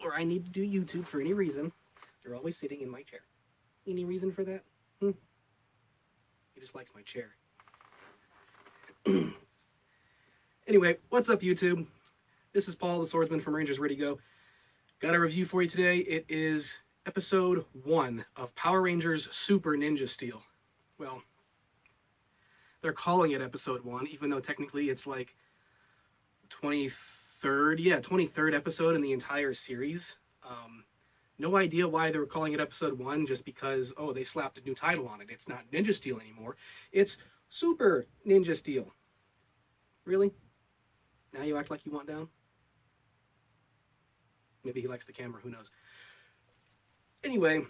or I need to do YouTube for any reason, they're always sitting in my chair. Any reason for that? He just likes my chair. Anyway, what's up, YouTube? This is Paul, the swordsman from Rangers Ready Go. Got a review for you today. It is episode 1 of Power Rangers Super Ninja Steel. Well, they're calling it episode 1, even though technically it's like 23rd episode in the entire series. No idea why they were calling it episode 1, just because, oh, they slapped a new title on it. It's not Ninja Steel anymore. It's Super Ninja Steel. Really? Now you act like you want down? Maybe he likes the camera, who knows. Anyway,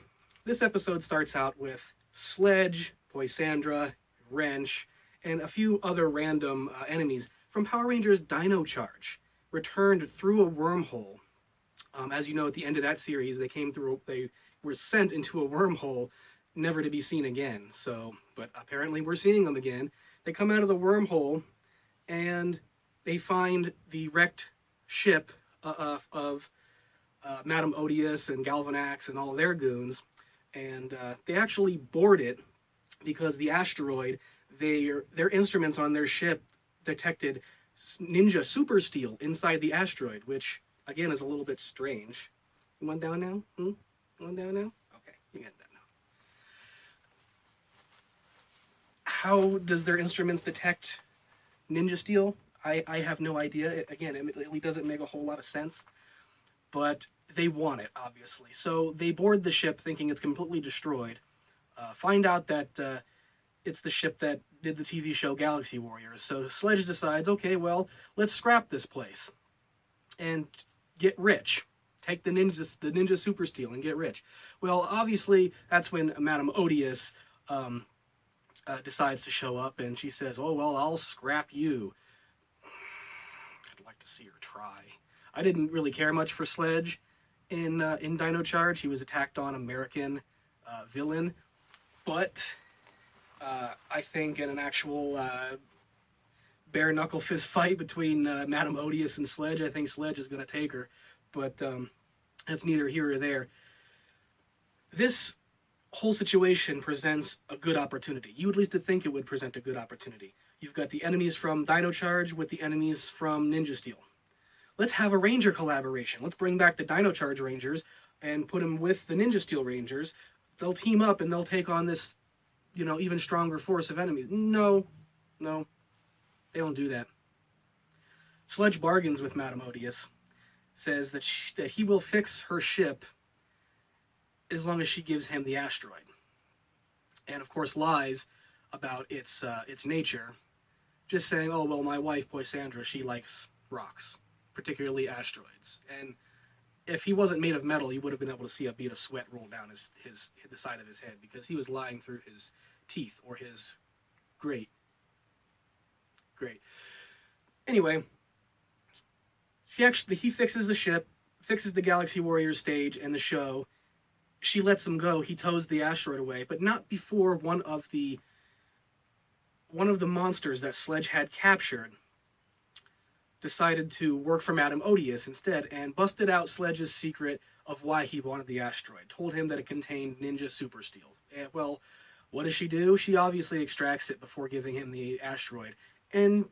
this episode starts out with Sledge, Poisandra, Wrench, and a few other random enemies from Power Rangers Dino Charge, returned through a wormhole. As you know, at the end of that series, they were sent into a wormhole, never to be seen again. So, but apparently we're seeing them again. They come out of the wormhole, and they find the wrecked ship of Madame Odious and Galvanax and all their goons, and they actually board it because the asteroid, their instruments on their ship detected Ninja Super Steel inside the asteroid, which again is a little bit strange. You want down now? You want down now? Okay, you get that now. How does their instruments detect Ninja Steel? I have no idea. Again, it really doesn't make a whole lot of sense. But they want it, obviously. So they board the ship thinking it's completely destroyed. Find out that it's the ship that did the TV show Galaxy Warriors. So Sledge decides, okay, well, let's scrap this place and get rich. Take the Ninja Super Steel and get rich. Well, obviously, that's when Madame Odious decides to show up, and she says, oh, well, I'll scrap you. I'd like to see her try. I didn't really care much for Sledge in Dino Charge. He was attacked on American villain, but I think in an actual bare knuckle fist fight between Madame Odious and Sledge, I think Sledge is going to take her, but that's neither here or there. This whole situation presents a good opportunity. You at least think it would present a good opportunity. You've got the enemies from Dino Charge with the enemies from Ninja Steel. Let's have a Ranger collaboration. Let's bring back the Dino Charge Rangers and put them with the Ninja Steel Rangers. They'll team up and they'll take on this, even stronger force of enemies. No, they don't do that. Sledge bargains with Madame Odious, says that he will fix her ship as long as she gives him the asteroid. And of course lies about its nature, just saying, oh, well, my wife, Poisandra, she likes rocks, particularly asteroids. And if he wasn't made of metal, you would have been able to see a bead of sweat roll down the side of his head, because he was lying through his teeth, or his grate. Anyway, he fixes the ship, fixes the Galaxy Warriors stage and the show. She lets him go. He tows the asteroid away, but not before one of the monsters that Sledge had captured decided to work for Madame Odious instead, and busted out Sledge's secret of why he wanted the asteroid. Told him that it contained Ninja Super Steel. And, well, what does she do? She obviously extracts it before giving him the asteroid. And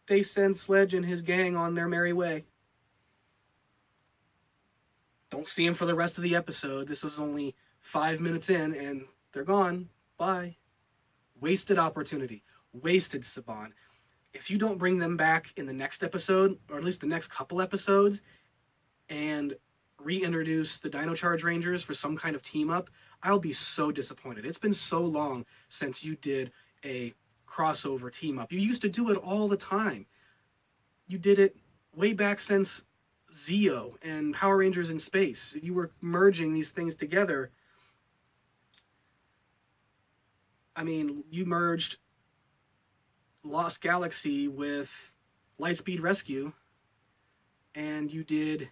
they send Sledge and his gang on their merry way. Don't see him for the rest of the episode. This was only 5 minutes in, and they're gone. Bye. Wasted opportunity. Wasted Saban. If you don't bring them back in the next episode, or at least the next couple episodes, and reintroduce the Dino Charge Rangers for some kind of team-up, I'll be so disappointed. It's been so long since you did a crossover team-up. You used to do it all the time. You did it way back since Zeo and Power Rangers in Space. You were merging these things together. I mean, you merged Lost Galaxy with Lightspeed Rescue, and you did,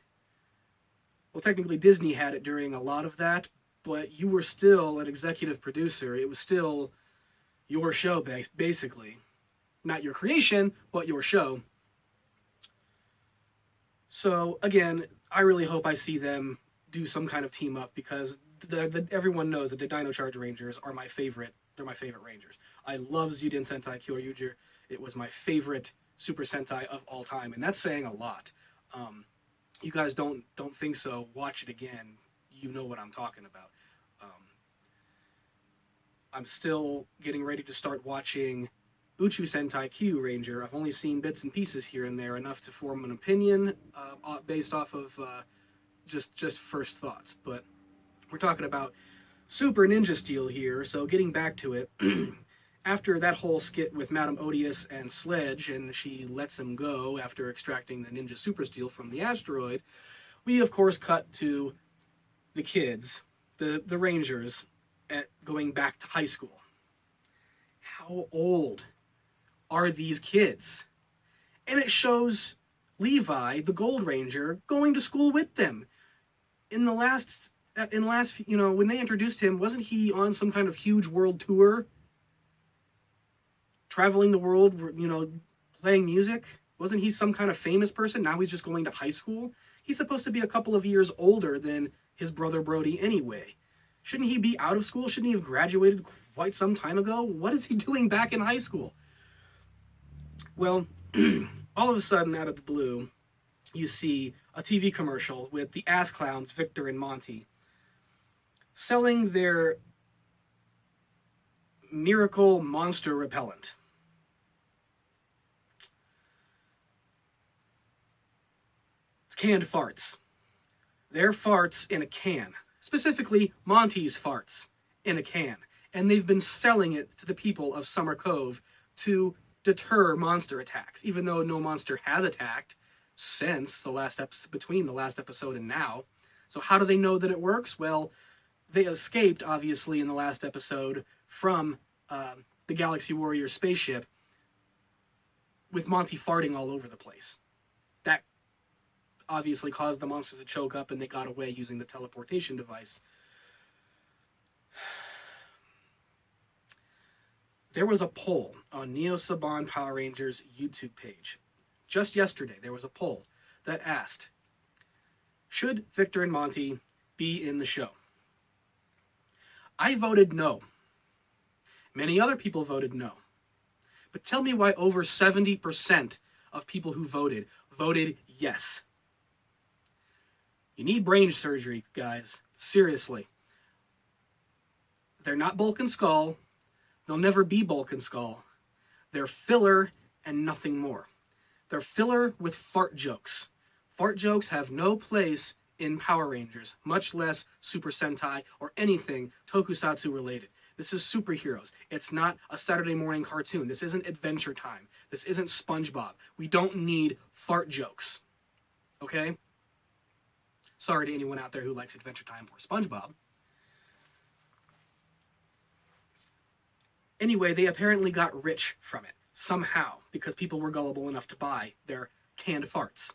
well, technically Disney had it during a lot of that, but you were still an executive producer. It was still your show, basically. Not your creation, but your show. So, again, I really hope I see them do some kind of team up, because everyone knows that the Dino Charge Rangers are my favorite. They're my favorite Rangers. I love Zuden Sentai Kyoryuger. It was my favorite Super Sentai of all time, and that's saying a lot. You guys don't think so? Watch it again. You know what I'm talking about. Um, I'm still getting ready to start watching Uchu Sentai Q Ranger. I've only seen bits and pieces here and there, enough to form an opinion based off of just first thoughts. But we're talking about Super Ninja Steel here, so getting back to it. After that whole skit with Madame Odious and Sledge, and she lets him go after extracting the Ninja Super Steel from the asteroid, we of course cut to the kids, the Rangers, at going back to high school. How old are these kids? And it shows Levi, the Gold Ranger, going to school with them. In last, when they introduced him, wasn't he on some kind of huge world tour? Traveling the world, playing music? Wasn't he some kind of famous person? Now he's just going to high school? He's supposed to be a couple of years older than his brother Brody anyway. Shouldn't he be out of school? Shouldn't he have graduated quite some time ago? What is he doing back in high school? Well, all of a sudden, out of the blue, you see a TV commercial with the ass clowns, Victor and Monty, selling their miracle monster repellent. It's canned farts. They're farts in a can. Specifically, Monty's farts in a can. And they've been selling it to the people of Summer Cove to deter monster attacks, even though no monster has attacked since the last episode, between the last episode and now. So how do they know that it works? Well, they escaped, obviously, in the last episode from the Galaxy Warrior spaceship with Monty farting all over the place. That obviously caused the monsters to choke up, and they got away using the teleportation device. There was a poll on Neo Saban Power Rangers YouTube page. Just yesterday, there was a poll that asked, should Victor and Monty be in the show? I voted no. Many other people voted no. But tell me why over 70% of people who voted yes. You need brain surgery, guys. Seriously. They're not Bulk and Skull. They'll never be Bulk and Skull. They're filler and nothing more. They're filler with fart jokes. Fart jokes have no place in Power Rangers, much less Super Sentai or anything tokusatsu related. This is superheroes. It's not a Saturday morning cartoon. This isn't Adventure Time. This isn't SpongeBob. We don't need fart jokes. Okay? Sorry to anyone out there who likes Adventure Time or SpongeBob. Anyway, they apparently got rich from it, somehow, because people were gullible enough to buy their canned farts.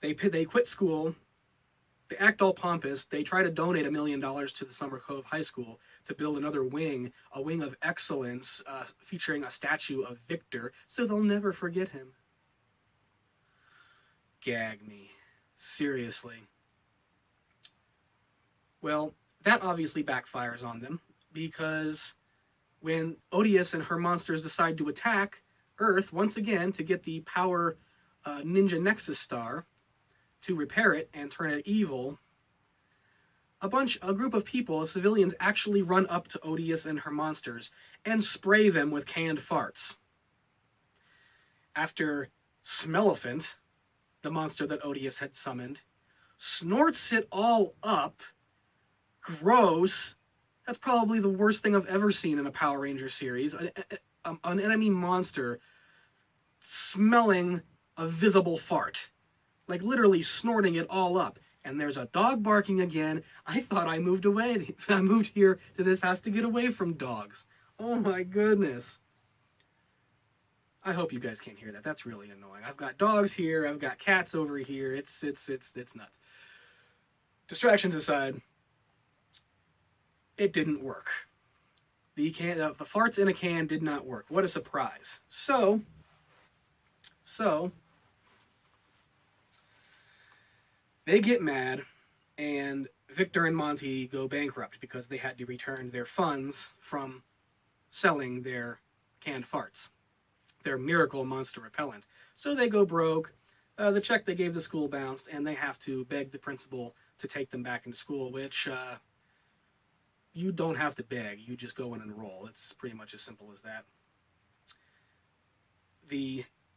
They quit school. They act all pompous. They try to donate $1 million to the Summer Cove High School to build another wing, a wing of excellence, featuring a statue of Victor, so they'll never forget him. Gag me. Seriously. Well, that obviously backfires on them, because when Odious and her monsters decide to attack Earth once again to get the power Ninja Nexus Star to repair it and turn it evil, a group of people, of civilians, actually run up to Odious and her monsters and spray them with canned farts. After Smellephant, the monster that Odious had summoned, snorts it all up. Gross. That's probably the worst thing I've ever seen in a Power Ranger series. An enemy monster smelling a visible fart. Like literally snorting it all up. And there's a dog barking again. I thought I moved away. I moved here to this house to get away from dogs. Oh my goodness. I hope you guys can't hear that. That's really annoying. I've got dogs here. I've got cats over here. It's nuts. Distractions aside, it didn't work. The farts in a can did not work. What a surprise. So They get mad, and Victor and Monty go bankrupt because they had to return their funds from selling their canned farts, their miracle monster repellent. So they go broke. The check they gave the school bounced, and they have to beg the principal to take them back into school, which you don't have to beg. You just go and enroll. It's pretty much as simple as that.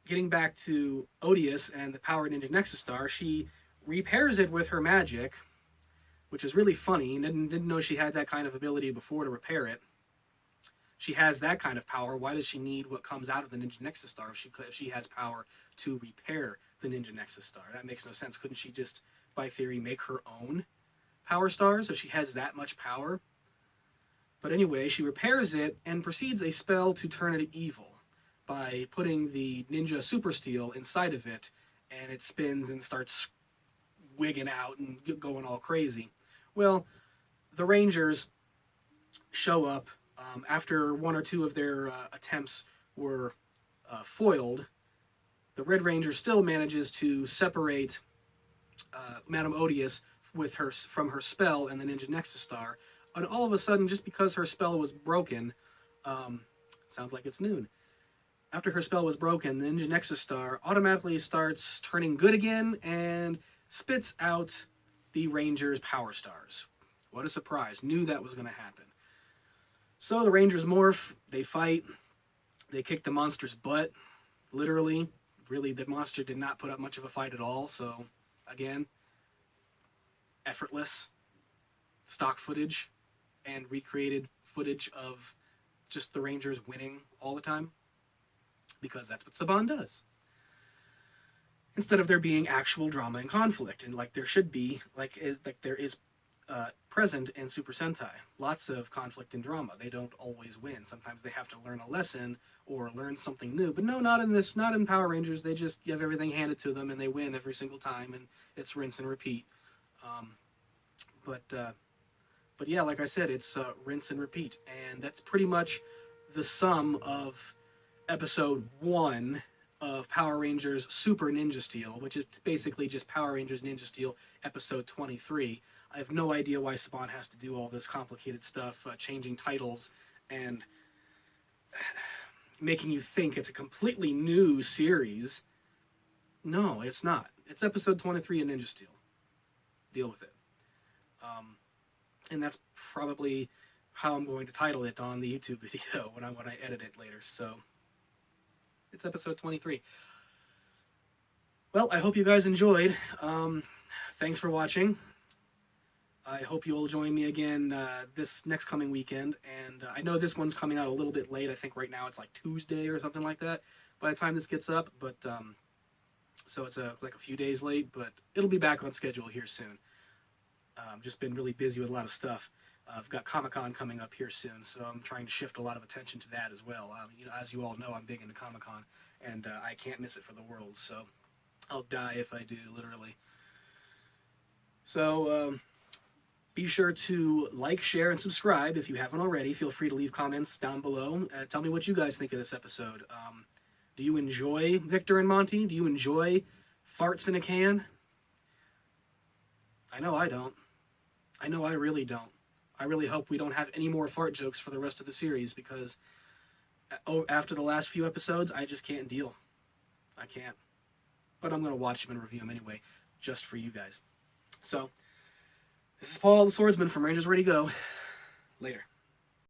Getting back to Odious and the Power Ninja Nexus Star, she repairs it with her magic, which is really funny. Didn't know she had that kind of ability before to repair it. She has that kind of power. Why does she need what comes out of the Ninja Nexus Star if she has power to repair the Ninja Nexus Star? That makes no sense. Couldn't she just, by theory, make her own power stars if she has that much power? But anyway, she repairs it and proceeds a spell to turn it evil by putting the Ninja Super Steel inside of it, and it spins and starts wigging out and going all crazy. Well, the Rangers show up after one or two of their attempts were foiled. The Red Ranger still manages to separate Madame Odious from her spell and the Ninja Nexus Star, and all of a sudden, just because her spell was broken, sounds like it's noon. After her spell was broken, the Ninja Nexus Star automatically starts turning good again and spits out the Rangers' power stars. What a surprise. Knew that was going to happen. So the Rangers morph, they fight, they kick the monster's butt, literally. Really, the monster did not put up much of a fight at all, so, again, effortless stock footage and recreated footage of just the Rangers winning all the time, because that's what Saban does. Instead of there being actual drama and conflict, and like there should be, like there is present in Super Sentai. Lots of conflict and drama. They don't always win. Sometimes they have to learn a lesson or learn something new. But no, not in Power Rangers. They just give everything handed to them and they win every single time, and it's rinse and repeat. But yeah, like I said, it's rinse and repeat, and that's pretty much the sum of episode 1 of Power Rangers Super Ninja Steel, which is basically just Power Rangers Ninja Steel episode 23. I have no idea why Saban has to do all this complicated stuff, changing titles and making you think it's a completely new series. No, it's not. It's episode 23 of Ninja Steel. Deal with it. And that's probably how I'm going to title it on the YouTube video when I edit it later. So it's episode 23. Well, I hope you guys enjoyed. Thanks for watching. I hope you will join me again this next coming weekend. And I know this one's coming out a little bit late. I think right now it's like Tuesday or something like that by the time this gets up. But so it's like a few days late, but it'll be back on schedule here soon. Just been really busy with a lot of stuff. I've got Comic-Con coming up here soon, so I'm trying to shift a lot of attention to that as well. As you all know, I'm big into Comic-Con, and I can't miss it for the world, so I'll die if I do, literally. So be sure to like, share, and subscribe if you haven't already. Feel free to leave comments down below. Tell me what you guys think of this episode. Do you enjoy Victor and Monty? Do you enjoy farts in a can? I know I don't. I know I really don't. I really hope we don't have any more fart jokes for the rest of the series, because after the last few episodes, I just can't deal. I can't. But I'm going to watch them and review them anyway, just for you guys. So, this is Paul the Swordsman from Rangers Ready Go. Later.